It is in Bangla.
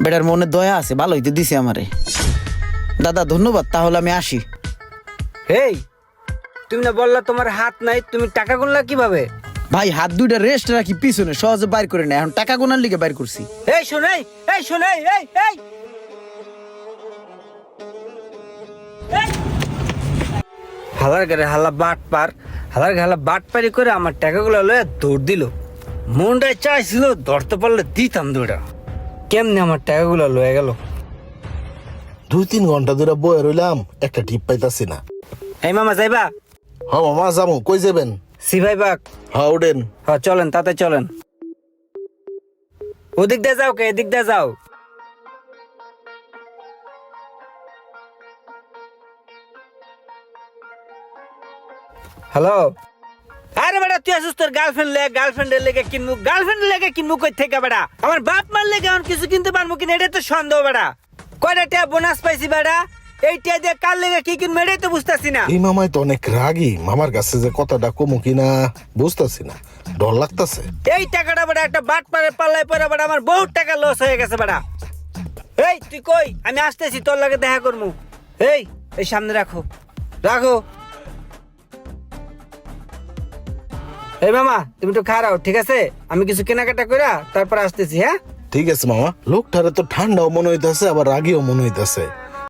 বেটার মনে দয়া আছে, ভালো হইতে দিছে আমারে। দাদা ধন্যবাদ, তাহলে আমি আসি। এই তুমি না বললা তোমার হাত নাই, তুমি টাকা গুনলা কিভাবে? ভাই হাত দুইটা রেস্ট রাখি পিছনে, সহজে বাইর করে না, এখন টাকা গোনার লিগে বাইর করছি। এই শোনাই, এই শোনাই, এই এই হালার গারে হালা বাট পার, হালার গালা বাট পারি করে আমার টাকাগুলো লয়ে দৌড় দিল। মনটায় চাইছিল ধরতে পারলে দিতাম দৌড়া, কেমনে আমার টাকাগুলো লয়ে গেল। 2-3 ঘন্টা ধরে বয়ে রইলাম, একটা টিপ পাইতাছি না। এই মামা যাইবা? হ মামা যাবো, কই যাবেন? সি ভাই বাগ। হ্যাঁ উঠেন। হ্যাঁ চলেন, তাতে চলেন। ওদিক দিয়ে যাও কে, এদিক দিয়ে যাও। হ্যালো। আরে বেটা তুই আসিস তোর গার্লফ্রেন্ডের লেগে কিনবো, গার্লফ্রেন্ডের লেগে কিনবো কই থেকে বেটা? আমার বাপ মার লেগে এখন কিছু কিনতে পারবো কিনা এটা তো সন্দেহ বেটা। কয়টা টাকা বোনাস পাইছি বেটা, এই টাকা দিয়ে কার লেগে কি কিনবো এটাই তো বুঝতেছি না। এই মামাই তো অনেক রাগী, মামার কাছে যে কথাটা কমু কিনা বুঝতেছি না, ডর লাগতাছে। এই টাকাটা বেটা একটা বাট পারে পাল্লাই পরে বেটা আমার বহুত টাকা লস হয়ে গেছে বেটা। এই তুই কই? আমি আসতেছি, তোর লাগে দেখা করবো। এই এই সামনে রাখো, রাখো। এই মামা তুমি তো খারাও, ঠিক আছে? আমি কিছু কেনাকাটা কইরা তারপর আসতেছি। হ্যাঁ ঠিক আছে মামা। লোকটারে তো ঠান্ডাও মনে হইতাছে, আবার রাগীও মনে হইতাছে।